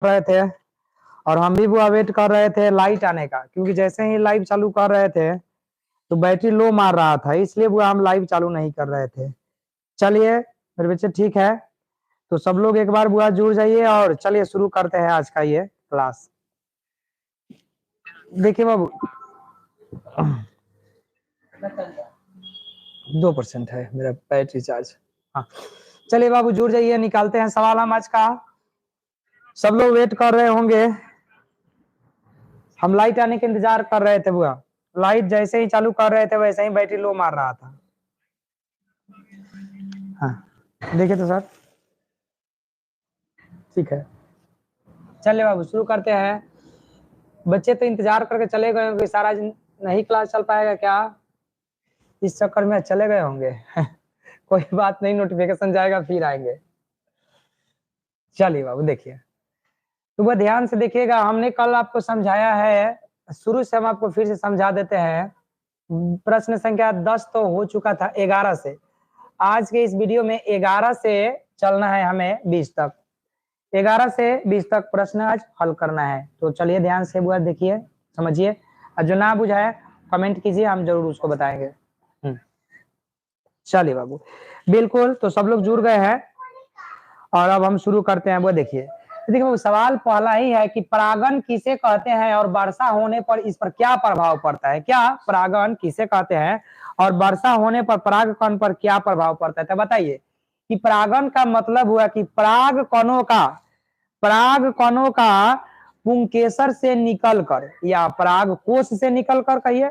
रहे थे और हम भी बुआ वेट कर रहे थे लाइट आने का, क्योंकि जैसे ही लाइव चालू कर रहे थे तो बैटरी लो मार रहा था, इसलिए बुआ हम लाइव चालू नहीं कर रहे थे। चलिए मेरे बच्चे ठीक है, तो सब लोग एक बार बुआ जुड़ जाइए और चलिए शुरू करते हैं आज का ये क्लास। देखिए बाबू 2% है मेरा बैटरी चार्ज। हाँ चलिए बाबू जुड़ जाइए, निकालते हैं सवाल हम आज का। सब लोग वेट कर रहे होंगे, हम लाइट आने का इंतजार कर रहे थे बुआ। लाइट जैसे ही चालू कर रहे थे वैसे ही बैटरी लो मार रहा था। हाँ देखिए तो सर ठीक है, चलिए बाबू शुरू करते हैं। बच्चे तो इंतजार करके चले गए होंगे, सारा दिन नहीं क्लास चल पाएगा क्या, इस चक्कर में चले गए होंगे कोई बात नहीं, नोटिफिकेशन जाएगा फिर आएंगे। चलिए बाबू देखिए, तो वह ध्यान से देखिएगा, हमने कल आपको समझाया है, शुरू से हम आपको फिर से समझा देते हैं। प्रश्न संख्या 10 तो हो चुका था 11 से, आज के इस वीडियो में 11 से चलना है हमें 20 तक, 11 से 20 तक प्रश्न आज हल करना है। तो चलिए ध्यान से बुआ देखिए समझिए, और जो ना बुझाए कमेंट कीजिए, हम जरूर उसको बताएंगे। चलिए बाबू बिल्कुल, तो सब लोग जुड़ गए हैं और अब हम शुरू करते हैं। वो देखिए देखिए सवाल पहला ही है कि परागण किसे कहते हैं और वर्षा होने पर इस पर क्या प्रभाव पड़ता है। क्या परागण किसे कहते हैं और वर्षा होने पर परागकण पर क्या प्रभाव पड़ता है, तो बताइए कि परागण का मतलब हुआ कि परागकणों का पुंकेसर से निकलकर या परागकोश से निकलकर, कहिए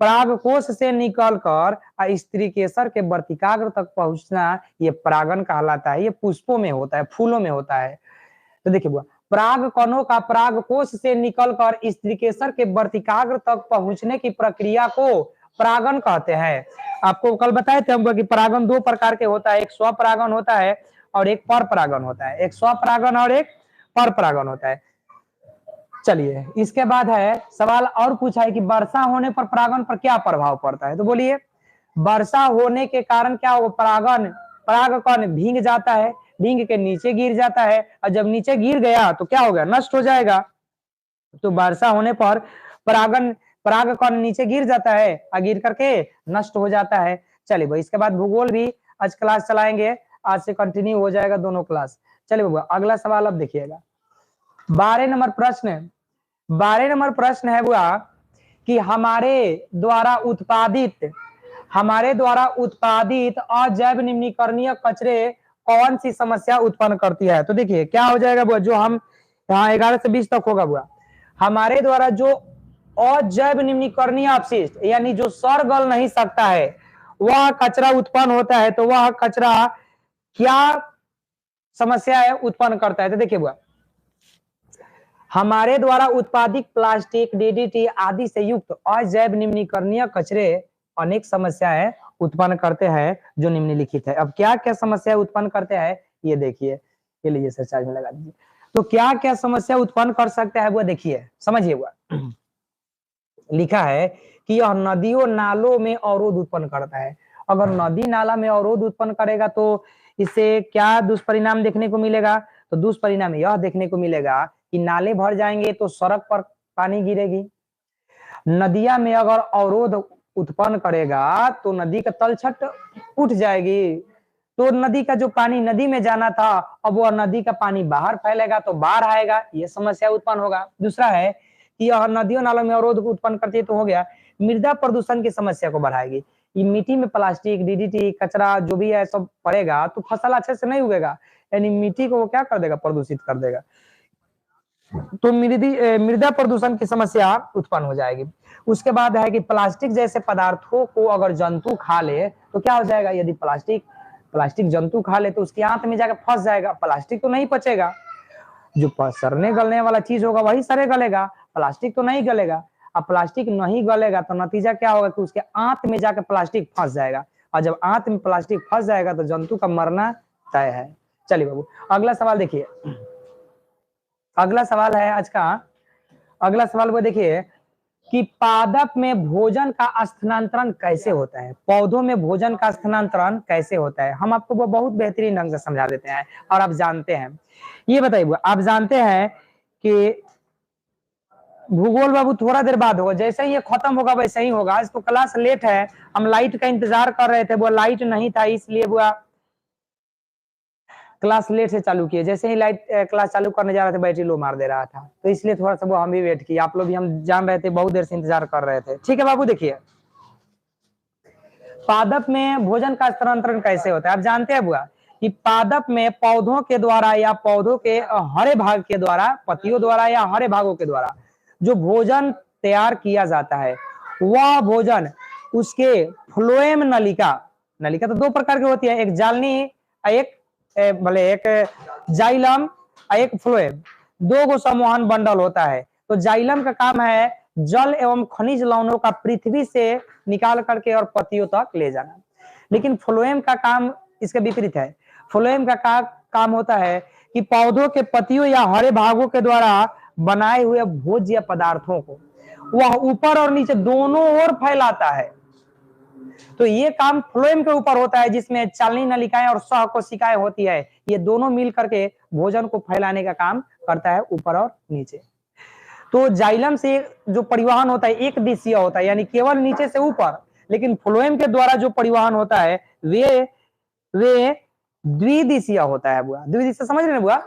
परागकोश से निकलकर स्त्री केसर के वर्तिकाग्र तक पहुंचना, ये परागण कहलाता है। ये पुष्पों में होता है, फूलों में होता है। तो देखिए बुआ, परागकणों का परागकोश से निकलकर स्त्री केसर के वर्तिकाग्र तक पहुंचने की प्रक्रिया को परागण कहते हैं। आपको कल बताए थे हमको कि परागण दो प्रकार के होता है, एक स्वपरागण होता है और एक पर परागण होता है। एक स्वपरागण और एक पर परागण होता है। चलिए इसके बाद है सवाल और पूछा है कि वर्षा होने पर परागण पर क्या प्रभाव पड़ता है, तो बोलिए वर्षा होने के कारण क्या होगा, परागकण भींग जाता है, भींग के नीचे गिर जाता है, और जब नीचे गिर गया तो क्या हो गया, नष्ट हो जाएगा। तो वर्षा होने पर परागकण नीचे गिर जाता है और गिर करके नष्ट हो जाता है। चलिए भाई इसके बाद भूगोल भी आज क्लास चलाएंगे, आज से कंटिन्यू हो जाएगा दोनों क्लास। चलिए बाबू अगला सवाल अब देखिएगा, 12 नंबर प्रश्न है बुआ कि हमारे द्वारा उत्पादित अजैव निम्नीकरणीय कचरे कौन सी समस्या उत्पन्न करती है। तो देखिए क्या हो जाएगा बुआ, जो हम यहाँ 11 से 20 तक होगा बुआ, हमारे द्वारा जो अजैव निम्नीकरणीय अपशिष्ट यानी जो सड़ गल नहीं सकता है वह कचरा उत्पन्न होता है, तो वह कचरा क्या समस्या है उत्पन्न करता है। तो देखिए बुआ, हमारे द्वारा उत्पादित प्लास्टिक, डीडीटी आदि से युक्त अजैव निम्नीकरणीय कचरे अनेक समस्याएं उत्पन्न करते हैं जो निम्नलिखित है। अब क्या क्या समस्या उत्पन्न करते हैं ये देखिए, ये लीजिए सर चार्ज में लगा दीजिए। तो क्या क्या समस्या उत्पन्न कर सकता है वो देखिए समझिए। हुआ लिखा है कि यह नदियों नालों में अवरोध उत्पन्न करता है। अगर नदी नाला में अवरोध उत्पन्न करेगा तो इससे क्या दुष्परिणाम देखने को मिलेगा, तो दुष्परिणाम यह देखने को मिलेगा कि नाले भर जाएंगे तो सड़क पर पानी गिरेगी। नदिया में अगर अवरोध उत्पन्न करेगा तो नदी का तलछट उठ जाएगी, तो नदी का जो पानी नदी में जाना था अब वह नदी का पानी बाहर फैलेगा तो बाहर आएगा, ये समस्या उत्पन्न होगा। दूसरा है कि यह नदियों नालों में अवरोध उत्पन्न करती है, तो हो गया मृदा प्रदूषण की समस्या को बढ़ाएगी। ये मिट्टी में प्लास्टिक, डीडीटी, कचरा जो भी है सब पड़ेगा तो फसल अच्छे से नहीं उगेगा, यानी मिट्टी को वो क्या कर देगा, प्रदूषित कर देगा, तो मृदा प्रदूषण की समस्या उत्पन्न हो जाएगी। उसके बाद है कि प्लास्टिक जैसे पदार्थों को अगर जंतु खा ले तो क्या हो जाएगा, यदि प्लास्टिक जंतु खा ले तो उसकी आंत में जाकर फंस जाएगा, प्लास्टिक तो नहीं पचेगा, जो सड़ने गलने वाला चीज होगा वही सड़े गलेगा, प्लास्टिक तो नहीं गलेगा। अब प्लास्टिक नहीं गलेगा तो नतीजा क्या होगा कि उसके आंत में जाकर प्लास्टिक फंस जाएगा, और जब आंत में प्लास्टिक फंस जाएगा तो जंतु का मरना तय है। चलिए बाबू अगला सवाल देखिए, अगला सवाल है आज का, अगला सवाल वो देखिए कि पादप में भोजन का स्थानांतरण कैसे होता है, पौधों में भोजन का स्थानांतरण कैसे होता है। हम आपको वो बहुत बेहतरीन ढंग से समझा देते हैं और आप जानते हैं। ये बताइए आप जानते हैं कि भूगोल बाबू थोड़ा देर बाद होगा, जैसे ही ये खत्म होगा वैसे ही होगा। आज तो क्लास लेट है, हम लाइट का इंतजार कर रहे थे, वो लाइट नहीं था इसलिए वो क्लास लेट से चालू किए। जैसे ही लाइट क्लास चालू करने जा रहे थे बैटरी लो मार दे रहा था, तो इसलिए थोड़ा सा वो हम भी वेट किए। आप लोग भी, हम जान रहे थे, बहुत देर से इंतजार कर रहे थे। ठीक है बाबू, देखिए पादप में भोजन का स्थानांतरण कैसे होता है। आप जानते हैं बुआ कि पादप में पौधों के द्वारा या पौधों के हरे भाग के द्वारा, पत्तियों द्वारा या हरे भागों के द्वारा जो भोजन तैयार किया जाता है, वह भोजन उसके फ्लोएम नलिका, नलिका तो दो प्रकार की होती है, एक जालनी, एक भले एक जाइलम, एक फ्लोएम, दो गो संवहन बंडल होता है। तो जाइलम का काम है जल एवं खनिज लवणों का पृथ्वी से निकाल करके और पत्तियों तक ले जाना, लेकिन फ्लोएम का काम इसके विपरीत है। फ्लोएम का काम होता है कि पौधों के पत्तियों या हरे भागों के द्वारा बनाए हुए भोज्य पदार्थों को वह ऊपर और नीचे दोनों ओर फैलाता है। तो ये काम फ्लोएम के ऊपर होता है, जिसमें चालनी नलिकाएं और सहकोशिकाएं होती है। ये दोनों मिल करके भोजन को फैलाने का काम करता है ऊपर और नीचे। तो जाइलम से जो परिवहन होता है एक दिशीय होता है, यानी केवल नीचे से ऊपर, लेकिन फ्लोएम के द्वारा जो परिवहन होता है वे द्विदिशीय होता है बुआ। द्विदिशीय समझ रहे हैं बुआ,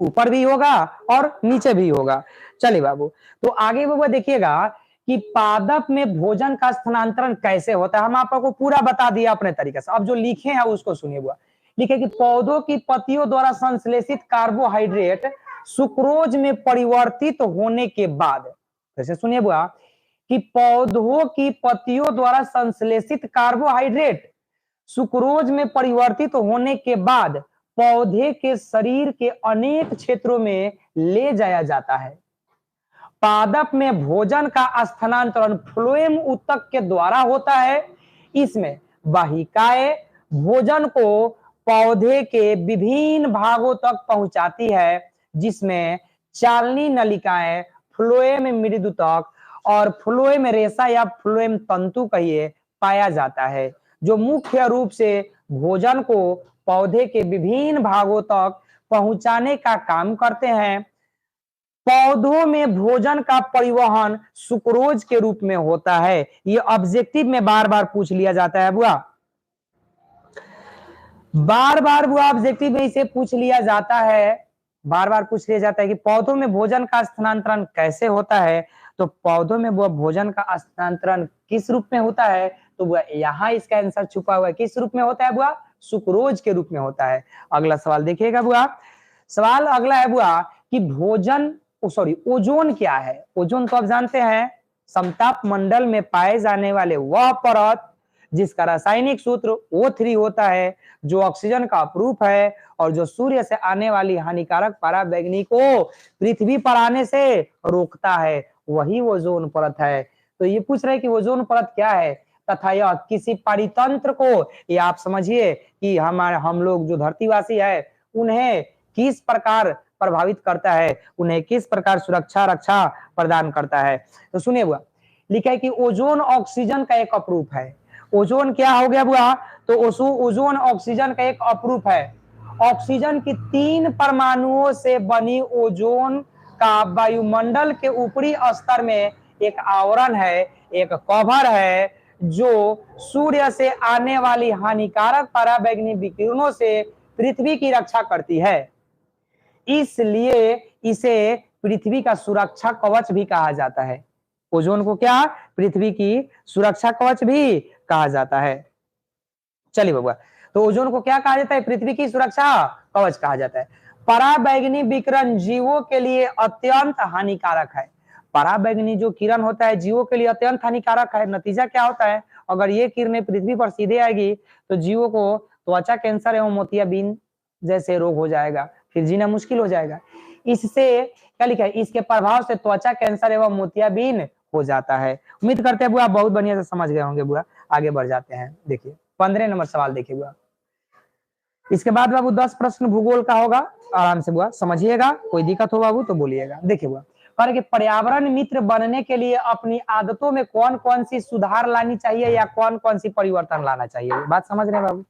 ऊपर भी होगा और नीचे भी होगा। चलिए बाबू, तो आगे बाबू देखिएगा कि पादप में भोजन का स्थानांतरण कैसे होता है। हम आपको पूरा बता दिया अपने तरीके से, अब जो लिखे हैं उसको सुनिए बुआ। लिखे कि पौधों की पत्तियों द्वारा संश्लेषित कार्बोहाइड्रेट सुक्रोज में परिवर्तित होने के बाद, जैसे सुनिए बुआ कि पौधों की पत्तियों द्वारा संश्लेषित कार्बोहाइड्रेट सुक्रोज में परिवर्तित होने के बाद पौधे के शरीर के अनेक क्षेत्रों में ले जाया जाता है। पादप में भोजन का स्थानांतरण फ्लोएम ऊतक के द्वारा होता है। इसमें वाहिकाएं भोजन को पौधे के विभिन्न भागों तक पहुंचाती है, जिसमें चालनी नलिकाएं, फ्लोएम मृदुतक और फ्लोएम रेशा या फ्लोएम तंतु कहिए पाया जाता है, जो मुख्य रूप से भोजन को पौधे के विभिन्न भागों तक पहुंचाने का काम करते हैं। पौधों में भोजन का परिवहन सुक्रोज के रूप में होता है। ये ऑब्जेक्टिव में बार बार पूछ लिया जाता है बुआ, बार बार बुआ ऑब्जेक्टिव में इसे पूछ लिया जाता है, बार बार पूछ लिया जाता है कि पौधों में भोजन का स्थानांतरण कैसे होता है। तो पौधों में वो भोजन का स्थानांतरण किस रूप में होता है, तो बुआ यहाँ इसका आंसर छुपा हुआ है। किस रूप में होता है बुआ, सुक्रोज के रूप में होता है। अगला सवाल देखिएगा बुआ, सवाल अगला है बुआ कि भोजन ओजोन क्या है। ओजोन तो आप जानते हैं समताप मंडल में पाए जाने वाले वह परत जिसका रासायनिक सूत्र O3 होता है, जो ऑक्सीजन का अपरूप है और जो सूर्य से आने वाली हानिकारक पराबैंगनी को पृथ्वी पर आने से रोकता है, वही ओजोन परत है। तो ये पूछ रहे कि ओजोन परत क्या है, तथा यह किसी परितंत्र को, ये आप समझिए कि हम लोग जो धरतीवासी है उन्हें किस प्रकार प्रभावित करता है, उन्हें किस प्रकार सुरक्षा रक्षा प्रदान करता है। तो सुनिए बुआ, लिखा है कि ओजोन ऑक्सीजन का एक अपरूप है। ओजोन क्या हो गया बुआ, तो ओजोन ऑक्सीजन का एक अपरूप है। ऑक्सीजन की 3 परमाणुओं से बनी ओजोन का वायुमंडल के ऊपरी स्तर में एक आवरण है, एक कवर है, जो सूर्य से आने वाली हानिकारक पराबैंगनी विकिरणों से पृथ्वी की रक्षा करती है। इसलिए इसे पृथ्वी का सुरक्षा कवच भी कहा जाता है। ओजोन को क्या, पृथ्वी की सुरक्षा कवच भी कहा जाता है। चलिए बाबा, तो ओजोन को क्या कहा जाता है, पृथ्वी की सुरक्षा कवच कहा जाता है। पराबैंगनी विकिरण जीवों के लिए अत्यंत हानिकारक है। पराबैंगनी जो किरण होता है जीवों के लिए अत्यंत हानिकारक है। नतीजा क्या होता है, अगर ये किरणें पृथ्वी पर सीधे आएगी तो जीवों को त्वचा कैंसर एवं मोतियाबिंद जैसे रोग हो जाएगा, फिर जीना मुश्किल हो जाएगा। इससे क्या लिखा है, इसके प्रभाव से त्वचा कैंसर एवं मोतियाबिंद हो जाता है। उम्मीद करते हैं बुआ बहुत बढ़िया से समझ गए होंगे बुआ। आगे बढ़ जाते हैं, देखिए 15 नंबर सवाल देखिए बुआ। इसके बाद बाबू 10 प्रश्न भूगोल का होगा, आराम से बुआ समझिएगा, कोई दिक्कत हो बाबू तो बोलिएगा। देखिए बुआ, पर कि पर्यावरण मित्र बनने के लिए अपनी आदतों में कौन कौन सी सुधार लानी चाहिए या कौन कौन सी परिवर्तन लाना चाहिए, बात समझ रहे हैं बाबू।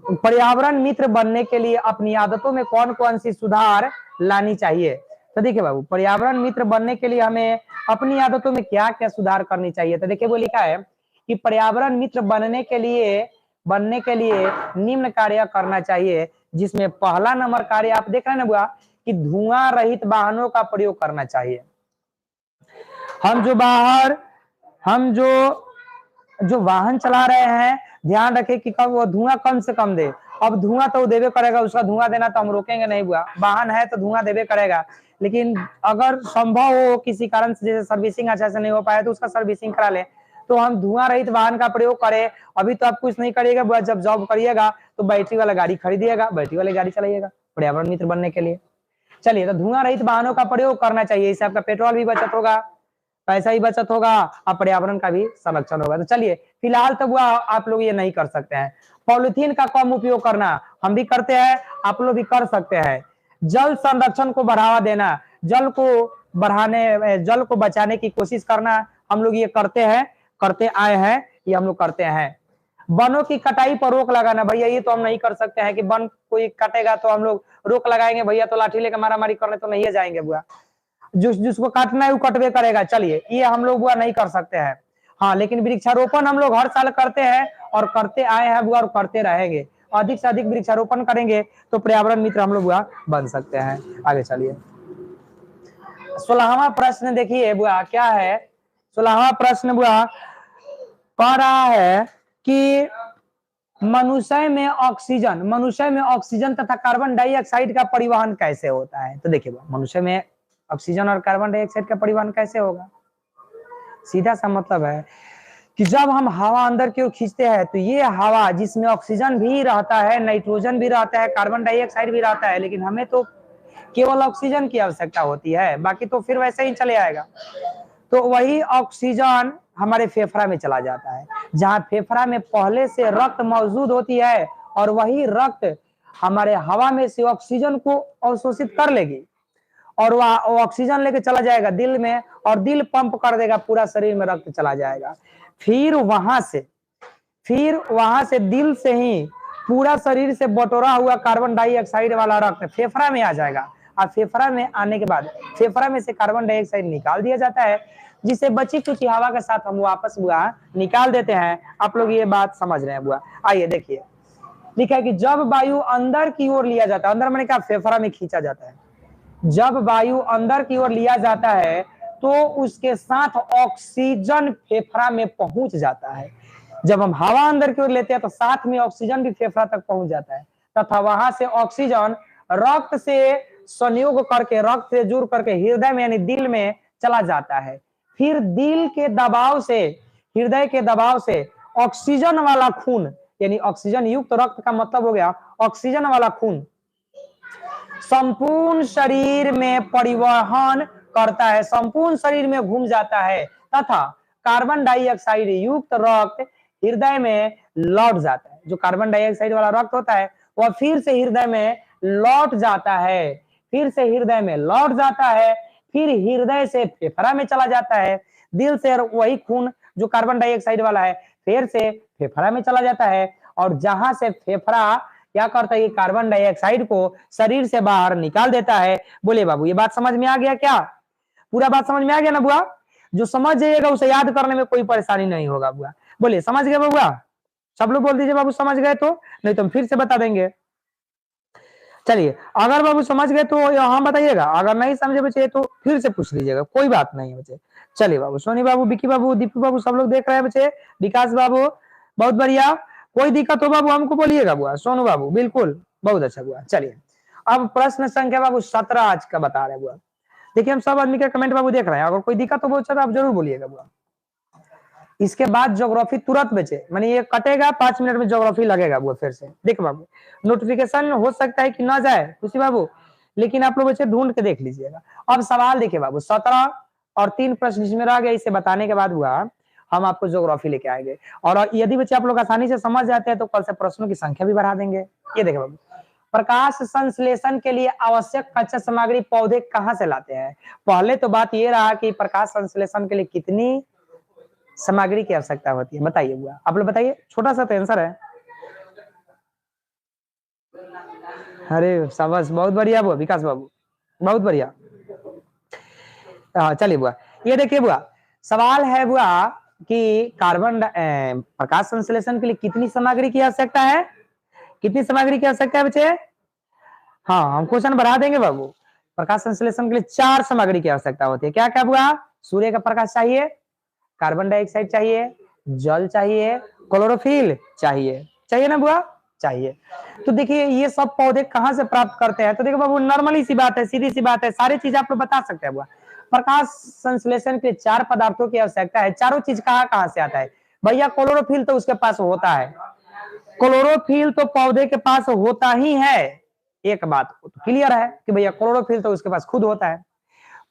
पर्यावरण मित्र बनने के लिए अपनी आदतों में कौन कौन सी सुधार लानी चाहिए? तो देखिए बाबू, पर्यावरण मित्र बनने के लिए हमें अपनी आदतों में क्या क्या सुधार करनी चाहिए? तो देखिए वो लिखा है कि पर्यावरण मित्र बनने के लिए निम्न कार्य करना चाहिए, जिसमें पहला नंबर कार्य आप देख रहे हैं ना बुआ, कि धुआं रहित वाहनों का प्रयोग करना चाहिए। हम जो वाहन चला रहे हैं, ध्यान रखें कि कब वो धुआं कम से कम दे। अब धुआं तो देवे करेगा, उसका धुआं देना तो हम रोकेंगे नहीं बुआ, वाहन है तो धुआं देवे करेगा, लेकिन अगर संभव हो किसी कारण से, जैसे सर्विसिंग अच्छा से नहीं हो पाया तो उसका सर्विसिंग करा ले, तो हम धुआं रहित वाहन का प्रयोग करें। अभी तो आप कुछ नहीं करिएगा बुआ, जब जॉब करिएगा तो बैटरी वाला गाड़ी खरीदिएगा, बैटरी वाली गाड़ी चलाइएगा पर्यावरण मित्र बनने के लिए। चलिए, तो धुआं रहित वाहनों का प्रयोग करना चाहिए, इससे आपका पेट्रोल भी बचत होगा, पैसा ही बचत होगा और पर्यावरण का भी संरक्षण होगा। तो चलिए, फिलहाल तो बुआ आप लोग ये नहीं कर सकते हैं। पॉलिथीन का कम उपयोग करना हम भी करते हैं, आप लोग भी कर सकते हैं। जल संरक्षण को बढ़ावा देना, जल को बचाने की कोशिश करना, हम लोग ये करते आए हैं, ये हम लोग करते हैं। वनों की कटाई पर रोक लगाना, भैया ये तो हम नहीं कर सकते हैं कि वन कोई काटेगा तो हम लोग रोक लगाएंगे, भैया तो लाठी लेकर मारामारी करने तो नहीं जाएंगे बुआ, जिसको काटना है वो कटवे करेगा। चलिए, ये हम लोग बुआ नहीं कर सकते हैं। हाँ, लेकिन वृक्षारोपण हम लोग हर साल करते हैं और करते आए हैं बुआ, और करते रहेंगे। अधिक से अधिक वृक्षारोपण करेंगे तो पर्यावरण मित्र हम लोग बुआ बन सकते हैं। आगे चलिए, 16वां प्रश्न देखिए बुआ क्या है। 16वां प्रश्न बुआ कह रहा है कि मनुष्य में ऑक्सीजन तथा कार्बन डाइऑक्साइड का परिवहन कैसे होता है? तो देखिए, मनुष्य में ऑक्सीजन और कार्बन डाइऑक्साइड का परिवहन कैसे होगा? सीधा सा मतलब है कि जब हम हवा अंदर की ओर खींचते हैं तो ये हवा जिसमें ऑक्सीजन भी रहता है, नाइट्रोजन भी रहता है, कार्बन डाइऑक्साइड भी रहता है, लेकिन हमें तो केवल ऑक्सीजन की आवश्यकता होती है, बाकी तो फिर वैसे ही चले आएगा। तो वही ऑक्सीजन हमारे फेफड़ा में चला जाता है, जहां फेफड़ा में पहले से रक्त मौजूद होती है, और वही रक्त हमारे हवा में से ऑक्सीजन को अवशोषित कर लेगी, और वह ऑक्सीजन लेके चला जाएगा दिल में, और दिल पंप कर देगा, पूरा शरीर में रक्त चला जाएगा। फिर वहां से दिल से ही पूरा शरीर से बटोरा हुआ कार्बन डाइऑक्साइड वाला रक्त फेफड़ा में आ जाएगा, और फेफड़ा में आने के बाद फेफड़ा में से कार्बन डाइऑक्साइड निकाल दिया जाता है, जिसे बची कुची हवा के साथ हम वापस बुआ निकाल देते हैं। आप लोग ये बात समझ रहे हैं बुआ? आइए देखिए, लिखा है कि जब वायु अंदर की ओर लिया जाता है, अंदर मैंने कहा फेफड़ा में खींचा जाता है, जब वायु अंदर की ओर लिया जाता है तो उसके साथ ऑक्सीजन फेफड़ा में पहुंच जाता है। जब हम हवा अंदर की ओर लेते हैं तो साथ में ऑक्सीजन भी फेफड़ा तक पहुंच जाता है, तथा वहां से ऑक्सीजन रक्त से संयोग करके, रक्त से जुड़ करके हृदय में यानी दिल में चला जाता है। फिर दिल के दबाव से, हृदय के दबाव से ऑक्सीजन वाला खून, यानी ऑक्सीजन युक्त रक्त का मतलब हो गया ऑक्सीजन वाला खून, संपूर्ण शरीर में परिवहन करता है, संपूर्ण शरीर में घूम जाता है, तथा कार्बन डाइऑक्साइड युक्त रक्त हृदय में लौट जाता है। जो कार्बन डाइऑक्साइड वाला रक्त होता है वह फिर से हृदय में लौट जाता है, फिर हृदय से फेफड़ा में चला जाता है, दिल से वही खून जो कार्बन डाइऑक्साइड वाला है फिर से फेफड़ा में चला जाता है, और जहां से फेफड़ा क्या करता है, कार्बन डाइऑक्साइड को शरीर से बाहर निकाल देता है। बोले बाबू, ये बात समझ में आ गया क्या? पूरा बात समझ में आ गया ना बुआ? जो समझ जाइएगा उसे याद करने में कोई परेशानी नहीं होगा बुआ। बोले समझ गए बुआ? सब लोग बोल दीजिए बाबू समझ गए, तो नहीं तो हम फिर से बता देंगे। चलिए, अगर बाबू समझ गए तो यहाँ बताइएगा, अगर नहीं समझे बच्चे तो फिर से पूछ लीजिएगा, कोई बात नहीं है बच्चे। चलिए बाबू, सोनी बाबू, विकी बाबू, दीपू बाबू, सब लोग देख रहे हैं बच्चे, विकास बाबू बहुत बढ़िया। कोई दिक्कत हो बाबू हमको बोलिएगा बुआ। सोनू बाबू बिल्कुल, बहुत अच्छा बुआ। चलिए, अब प्रश्न संख्या बाबू 17 आज का बता रहे बुआ। देखिए, हम सब आदमी का कमेंट बाबू देख रहे हैं, अगर कोई दिक्कत हो तो आप जरूर बोलिएगा बुआ। इसके बाद ज्योग्राफी तुरंत बचे, माने ये कटेगा 5 मिनट में ज्योग्राफी लगेगा बुआ फिर से। देखो बाबू, नोटिफिकेशन हो सकता है कि ना जाए खुशी बाबू, लेकिन आप लोग बच्चे ढूंढ के देख लीजिएगा। अब सवाल देखिए बाबू, 17 और 3 प्रश्न इसमें रह गए, इसे बताने के बाद हुआ हम आपको ज्योग्राफी लेके आएंगे, और यदि बच्चे आप लोग आसानी से समझ जाते हैं तो कल से प्रश्नों की संख्या भी बढ़ा देंगे। ये देखिए बाबू, प्रकाश संश्लेषण के लिए आवश्यक कच्चा सामग्री पौधे कहाँ से लाते हैं? पहले तो बात ये रहा कि प्रकाश संश्लेषण के लिए कितनी सामग्री की आवश्यकता होती है, बताइए बुआ, आप लोग बताइए, छोटा सा तो आंसर है। अरे शाबाश, बहुत बढ़िया बुआ विकास बाबू, बहुत बढ़िया। चलिए बुआ, ये देखिए बुआ, सवाल है बुआ कि प्रकाश संश्लेषण के लिए कितनी सामग्री की आवश्यकता है? कितनी सामग्री की आवश्यकता है बच्चे? हाँ, हम क्वेश्चन बढ़ा देंगे बाबू। प्रकाश संश्लेषण के लिए 4 सामग्री की आवश्यकता होती है। क्या क्या बुआ? सूर्य का प्रकाश चाहिए, कार्बन डाइऑक्साइड चाहिए, जल चाहिए, क्लोरोफिल चाहिए। चाहिए ना बुआ? चाहिए। तो देखिए ये सब पौधे कहाँ से प्राप्त करते हैं? तो देखो बाबू, नॉर्मली सी बात है, सीधी सी बात है, सारी चीज आप लोग बता सकते हैं बुआ। प्रकाश संश्लेषण के लिए 4 पदार्थों की आवश्यकता है। चारों चीज कहाँ कहाँ से आता है भैया? क्लोरोफिल तो उसके पास होता है, क्लोरोफिल तो पौधे के पास होता ही है। एक बात तो क्लियर है कि भैया क्लोरोफिल तो उसके पास खुद होता है।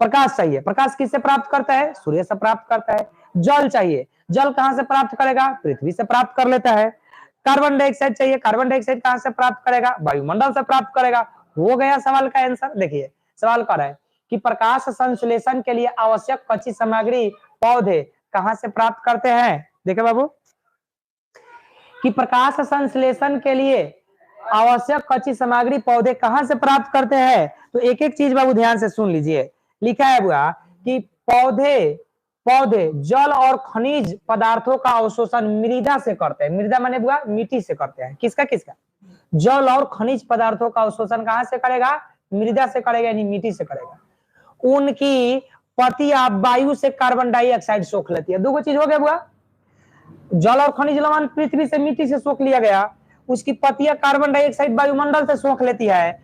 प्रकाश चाहिए, प्रकाश किससे प्राप्त करता है? सूर्य से प्राप्त करता है। जल चाहिए, जल कहां से प्राप्त करेगा? पृथ्वी से प्राप्त कर लेता है। कार्बन डाइऑक्साइड चाहिए, कार्बन डाइऑक्साइड कहां से प्राप्त करेगा? वायुमंडल से प्राप्त करेगा। हो गया सवाल का आंसर। देखिए सवाल कर रहा है कि प्रकाश संश्लेषण के लिए आवश्यक कच्ची सामग्री पौधे कहां से प्राप्त करते हैं? देखिए बाबू, कि प्रकाश संश्लेषण के लिए आवश्यक कच्ची सामग्री पौधे कहां से प्राप्त करते हैं? तो एक एक चीज बाबू ध्यान से सुन लीजिए। लिखा है बुआ कि पौधे पौधे जल और खनिज पदार्थों का अवशोषण मृदा से करते हैं। मृदा माने बुआ मिट्टी से करते हैं। किसका किसका? जल और खनिज पदार्थों का अवशोषण कहां से करेगा? मृदा से करेगा, यानी मिट्टी से करेगा। उनकी पत्तियां वायु से कार्बन डाइऑक्साइड सोख लेती है। दो चीज हो गया बुआ, जल और खनिज लवण पृथ्वी से मिट्टी से सोख लिया गया, उसकी पत्तियां कार्बन डाइऑक्साइड वायुमंडल से सोख लेती है।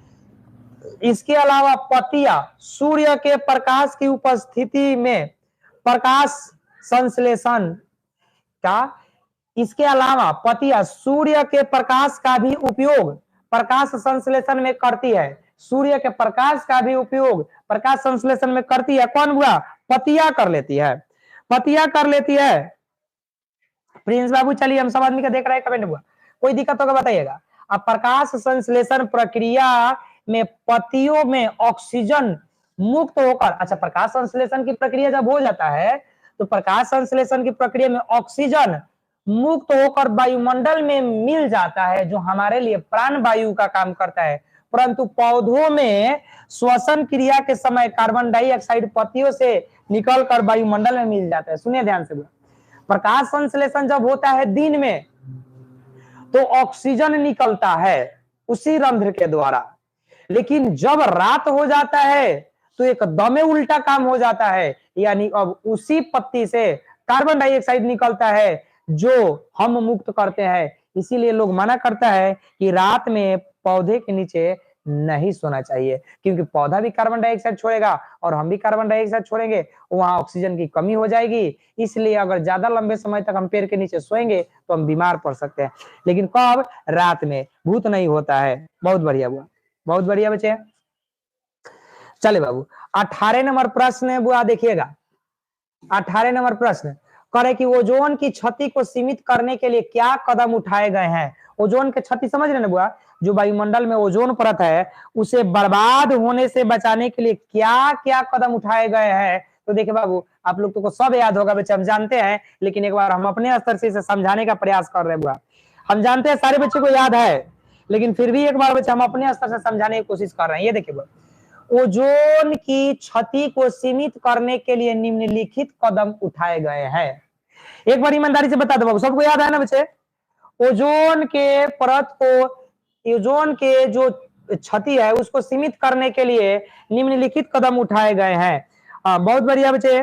इसके अलावा पत्तियां सूर्य के प्रकाश की उपस्थिति में प्रकाश संश्लेषण का इसके अलावा पत्तियां सूर्य के प्रकाश का भी उपयोग प्रकाश संश्लेषण में करती है। सूर्य के प्रकाश का भी उपयोग प्रकाश संश्लेषण में करती है। कौन हुआ? पत्तियां कर लेती है, पत्तियां कर लेती है। प्रिंस बाबू चलिए, हम सब आदमी का देख रहे हैं, कमेंट हुआ, कोई दिक्कत होगा बताइएगा। अब प्रकाश संश्लेषण प्रक्रिया में पत्तियों में ऑक्सीजन मुक्त होकर, अच्छा प्रकाश संश्लेषण की प्रक्रिया जब हो जाता है तो प्रकाश संश्लेषण की प्रक्रिया में ऑक्सीजन मुक्त होकर वायुमंडल में मिल जाता है, जो हमारे लिए प्राण वायु का काम करता है। परंतु पौधों में श्वसन क्रिया के समय कार्बन डाइऑक्साइड पत्तियों से निकलकर वायुमंडल में मिल जाता है। सुनिए ध्यान से, प्रकाश संश्लेषण जब होता है दिन में तो ऑक्सीजन निकलता है उसी रंध्र के द्वारा, लेकिन जब रात हो जाता है तो एकदम उल्टा काम हो जाता है, यानी अब उसी पत्ती से कार्बन डाइऑक्साइड निकलता है जो हम मुक्त करते हैं। इसीलिए लोग मना करता है कि रात में पौधे के नीचे नहीं सोना चाहिए, क्योंकि पौधा भी कार्बन डाइऑक्साइड छोड़ेगा और हम भी कार्बन डाइऑक्साइड छोड़ेंगे, वहां ऑक्सीजन की कमी हो जाएगी। इसलिए अगर ज्यादा लंबे समय तक हम पेड़ के नीचे सोएंगे तो हम बीमार पड़ सकते हैं। लेकिन कब? रात में, भूत नहीं होता है। बहुत बढ़िया बुआ, बहुत बढ़िया बच्चे। चले बाबू, 18 नंबर प्रश्न है बुआ, देखिएगा 18 नंबर प्रश्न करे कि ओजोन की क्षति को सीमित करने के लिए क्या कदम उठाए गए हैं? ओजोन की क्षति समझ रहे ना बुआ, जो वायुमंडल में ओजोन परत है उसे बर्बाद होने से बचाने के लिए क्या क्या कदम उठाए गए हैं? तो देखिए बाबू, आप लोग को सब याद होगा बच्चे, हम जानते हैं, लेकिन एक बार हम अपने स्तर से इसे समझाने का प्रयास कर रहे हैं बुआ। हम जानते हैं सारे बच्चे को याद है, लेकिन फिर भी एक बार बच्चे हम अपने स्तर से समझाने की कोशिश कर रहे हैं। ये देखिए बुआ, ओजोन की क्षति को सीमित करने के लिए निम्नलिखित कदम उठाए गए हैं। एक बार ईमानदारी से बता दो बाबू, सबको याद है ना बच्चे? ओजोन के परत को, ओजोन के जो क्षति है उसको सीमित करने के लिए निम्नलिखित कदम उठाए गए हैं। बहुत बढ़िया बच्चे,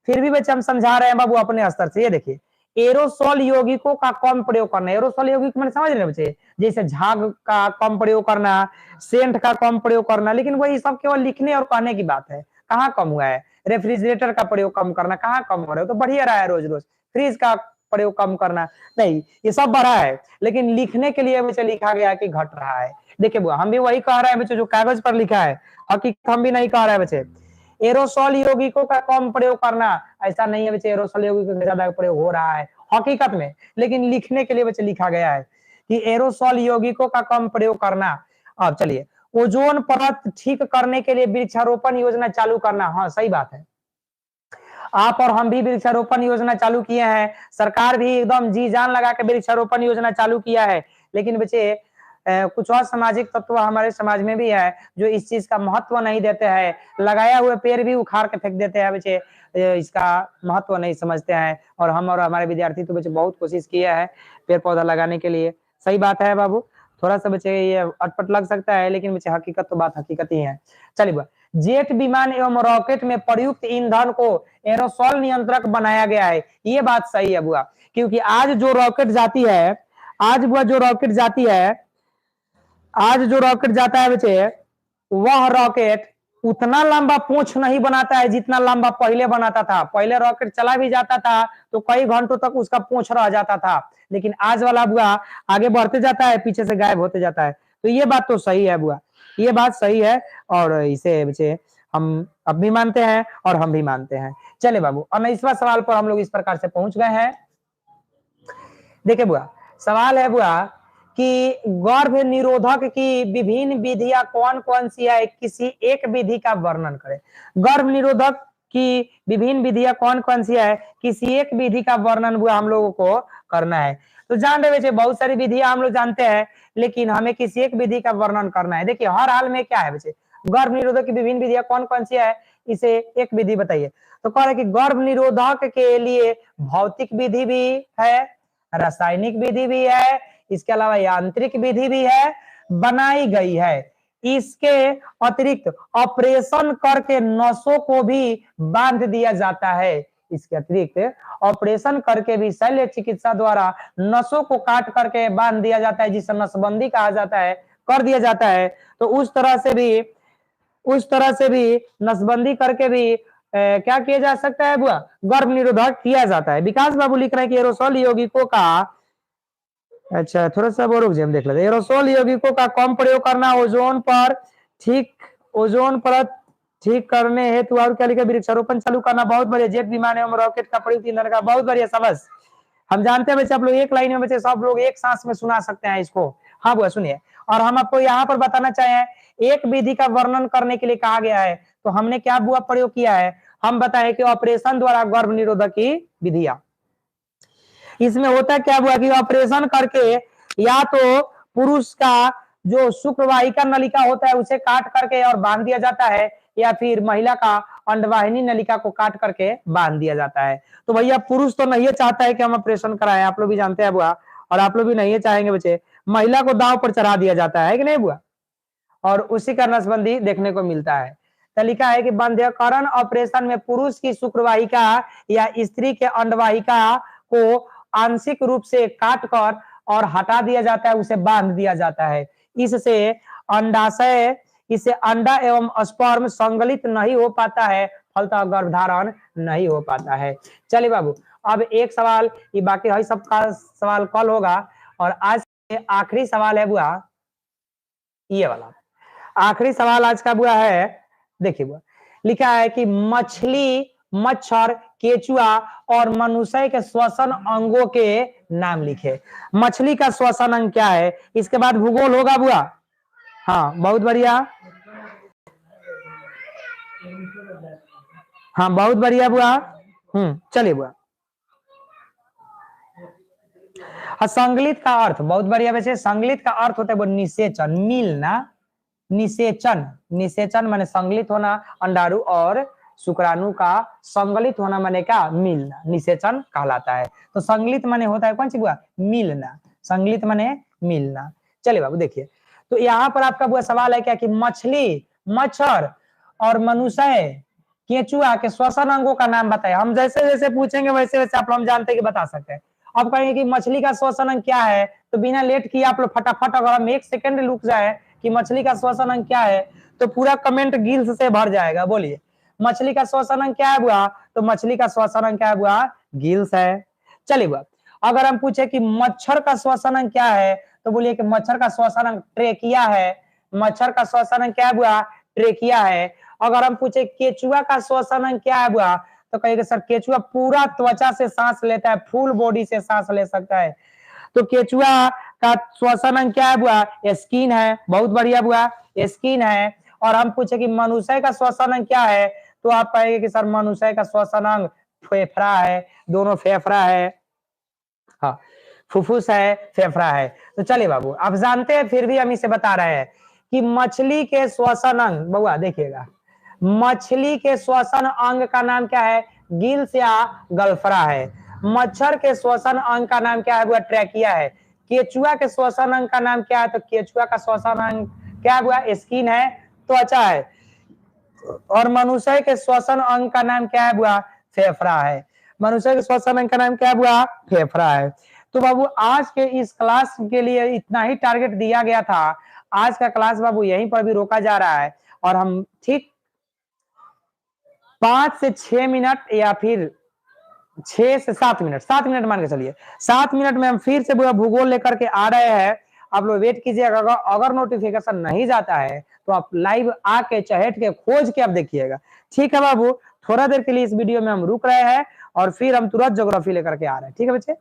फिर भी बच्चे हम समझा रहे हैं बाबू अपने स्तर से। ये देखिए, एरोसोल यौगिकों का कम प्रयोग करना। एरोसोल यौगिक मैंने समझ रहे बच्चे, जैसे झाग का कम प्रयोग करना, सेंट का कम प्रयोग करना, लेकिन वही सब केवल लिखने और कहने की बात है। कहाँ कम हुआ है? रेफ्रिजरेटर का प्रयोग कम करना कहाँ कम हो रहा है? तो बढ़िया रहा है रोज रोज। फ्रिज का प्रयोग कम करना नहीं, ये सब बढ़ा है, लेकिन लिखने के लिए बच्चे लिखा गया कि घट रहा है। देखिए बुआ, हम भी वही कह रहे हैं बच्चे जो कागज पर लिखा है, हकीकत हम भी नहीं कह रहे हैं बच्चे। एरोसोल यौगिकों का कम प्रयोग करना, ऐसा नहीं है बच्चे एरोसोल यौगिकों का ज्यादा प्रयोग हो रहा है हकीकत में, लेकिन लिखने के लिए बच्चे लिखा गया है कि एरोसोल यौगिकों का कम प्रयोग करना। अब चलिए, ओजोन परत ठीक करने के लिए वृक्षारोपण योजना चालू करना। हाँ सही बात है, आप और हम भी वृक्षारोपण योजना चालू किए हैं, सरकार भी एकदम जी जान लगा के वृक्षारोपण योजना चालू किया है। लेकिन बच्चे कुछ और सामाजिक तत्व हमारे समाज में भी है जो इस चीज का महत्व नहीं देते हैं, लगाया हुए पेड़ भी उखाड़ के फेंक देते हैं बच्चे, इसका महत्व नहीं समझते हैं। और हम और हमारे विद्यार्थी तो बच्चे बहुत कोशिश किया है पेड़ पौधा लगाने के लिए। सही बात है बाबू, थोड़ा सा बच्चे ये अटपट लग सकता है लेकिन बच्चे हकीकत तो बात हकीकत ही है। चलिए, जेट विमान एवं रॉकेट में प्रयुक्त ईंधन को एरोसोल नियंत्रक बनाया गया है। ये बात सही है बुआ, क्योंकि आज जो रॉकेट जाती है, आज बुआ जो रॉकेट जाती है, आज जो रॉकेट जाता है बच्चे, वह रॉकेट उतना लंबा पूंछ नहीं बनाता है जितना लंबा पहले बनाता था। पहले रॉकेट चला भी जाता था तो कई घंटों तक उसका पूंछ रह जाता था, लेकिन आज वाला बुआ आगे बढ़ते जाता है, पीछे से गायब होते जाता है। तो ये बात तो सही है बुआ, ये बात सही है और इसे बच्चे हम अब भी मानते हैं और हम भी मानते हैं। चले बाबू, 19वां सवाल पर हम लोग इस प्रकार से पहुंच गए हैं। देखिए बुआ, सवाल है बुआ कि गर्भ निरोधक की विभिन्न विधियां कौन कौन सी है, किसी एक विधि का वर्णन करें। गर्भ निरोधक की विभिन्न विधियां कौन कौन सी है, किसी एक विधि का वर्णन बुआ हम लोगों को करना है। तो जान रहे बच्चे, बहुत सारी विधियां हम लोग जानते हैं लेकिन हमें किसी एक विधि का वर्णन करना है। देखिए हर हाल में क्या है बच्चे, गर्भ निरोधक की विभिन्न विधियां कौन कौन सी है, इसे एक विधि बताइए। तो कह रहे कि गर्भ निरोधक के लिए भौतिक विधि भी है, रासायनिक विधि भी है, इसके अलावा यांत्रिक विधि भी है, बनाई गई है। इसके अतिरिक्त ऑपरेशन करके नसों को भी बांध दिया जाता है। इसके अतिरिक्त ऑपरेशन करके भी शल्य चिकित्सा द्वारा नसों को काट करके बांध दिया जाता है, जिसे नसबंदी कहा जाता है, कर दिया जाता है। तो उस तरह से भी नसबंदी करके भी क्या किया जा सकता है बुआ, गर्भ निरोधक किया जाता है। विकास बाबू लिख रहे हैं कि एरोसोल यौगिकों का, अच्छा थोड़ा सा वो रुक जाए, हम देख लेते हैं। एरोसोल यौगिकों का कम प्रयोग करना, ओजोन परत ठीक करने हेतु और क्या लिखा, वृक्षारोपण चालू करना, बहुत बढ़िया। जेट विमान एवं रॉकेट का प्रयुक्त ईंधन का, बहुत बढ़िया, सबस। हम जानते हैं बच्चे, आप लोग एक लाइन में बच्चे सब लोग एक सांस में सुना सकते हैं इसको। हाँ बुआ सुनिए, और हम आपको यहाँ पर बताना चाहे एक विधि का वर्णन करने के लिए कहा गया है, तो हमने क्या बुआ प्रयोग किया है, हम बताएं कि ऑपरेशन द्वारा गर्भ निरोधक की विधियां। इसमें होता क्या हुआ कि ऑपरेशन करके या तो पुरुष का जो शुक्रवाहिका नलिका होता है उसे काट करके और बांध दिया जाता है, या फिर महिला का अंडवाहिनी नलिका को काट करके बांध दिया जाता है। तो भैया पुरुष तो नहीं चाहता है कि हम ऑपरेशन कराएं, आप लोग भी जानते हैं बुआ, और आप लोग भी नहीं चाहेंगे बच्चे। महिला को दांव पर चढ़ा दिया जाता है कि नहीं बुआ, और उसी का नसबंदी देखने को मिलता है। तो लिखा है कि बंध्यकरण ऑपरेशन में पुरुष की शुक्रवाहिका या स्त्री के अंडवाहिका को आंशिक रूप से काट कर और हटा दिया जाता है, उसे बांध दिया जाता है। इससे अंडा एवं स्पर्म संगलित नहीं हो पाता है, फलतः गर्भधारण नहीं हो पाता है। चलिए बाबू, अब एक सवाल, ये बाकी है सबका सवाल कल होगा, और आज आखिरी सवाल है बुआ, ये वाला आखिरी सवाल आज का बुआ है। देखिए बुआ, लिखा है कि मछली, मच्छर, केचुआ और मनुष्य के श्वसन अंगों के नाम लिखे। मछली का श्वसन अंग क्या है, इसके बाद भूगोल होगा बुआ। हाँ बहुत बढ़िया, हाँ बहुत बढ़िया बुआ। चलिए बुआ, संगलित का अर्थ, बहुत बढ़िया वैसे, संगलित का अर्थ होता है वो निषेचन, मिलना, निषेचन माने संगलित होना, अंडाणु और शुक्राणु का संगलित होना माने क्या, मिलना, निषेचन कहलाता है। तो संगलित माने होता है कौन सी बुआ, मिलना, संगलित माने मिलना। चलिए बाबू देखिए, तो यहाँ पर आपका बुआ सवाल है क्या कि मछली, मच्छर और मनुष्य, केचुआ के श्वसन अंगों का नाम बताए। हम जैसे जैसे पूछेंगे वैसे वैसे आप लोग जानते हैं कि बता सकते हैं। अब कहेंगे कि मछली का श्वसन अंग क्या है, तो बिना लेट किए आप लोग फटाफट, अगर हम एक सेकंड रुक जाए कि मछली का श्वसन अंग क्या है, तो पूरा कमेंट गिल्स से भर जाएगा। बोलिए मछली का श्वसन अंग क्या है बुआ, तो मछली का श्वसन अंग क्या है बुआ, गिल्स है। चलिए बुआ, अगर हम पूछे कि मच्छर का श्वसन अंग क्या है, तो बोलिए कि मच्छर का श्वसन अंग ट्रेकिया है। मच्छर का श्वसन अंग क्या है बुआ, ट्रेकिया है। अगर हम पूछे केचुआ का श्वसन अंग क्या है बुआ, तो कहेंगे सर केचुआ पूरा त्वचा से सांस लेता है, फुल बॉडी से सांस ले सकता है। तो केचुआ का श्वसन अंग क्या है बुआ, स्किन है। बहुत बढ़िया बुआ, स्किन है। और हम पूछे कि मनुष्य का श्वसन अंग क्या है, तो आप कहेंगे कि सर मनुष्य का श्वसन अंग फेफड़ा है, दोनों फेफड़ा है। हाँ, फुफ्फुस है, फेफड़ा है। तो चलिए बाबू, आप जानते हैं फिर भी हम इसे बता रहे हैं कि मछली के श्वसन अंग, बउआ देखिएगा, मछली के श्वसन अंग का नाम क्या है? गिल्स या गल्फरा है। मच्छर के श्वसन अंग का नाम क्या है? बुआ ट्रैकिया है। केचुआ के श्वसन अंग का नाम क्या है? तो केचुआ का श्वसन अंग क्या हुआ? स्किन है, त्वचा है। और मनुष्य के श्वसन अंग का नाम क्या है बुआ? फेफड़ा है। मनुष्य के श्वसन अंग का नाम क्या है बुआ? फेफड़ा है। तो बाबू आज के इस क्लास के लिए इतना ही टारगेट दिया गया था। आज का क्लास बाबू यहीं पर भी रोका जा रहा है और हम ठीक 5 से 6 मिनट या फिर 6 से 7 मिनट, 7 मिनट मान के चलिए, 7 मिनट में हम फिर से भूगोल लेकर के आ रहे हैं। आप लोग वेट कीजिएगा। अगर नोटिफिकेशन नहीं जाता है तो आप लाइव आके चहेट के खोज के आप देखिएगा। ठीक है बाबू, थोड़ा देर के लिए इस वीडियो में हम रुक रहे हैं और फिर हम तुरंत ज्योग्राफी लेकर के आ रहे हैं। ठीक है बच्चे।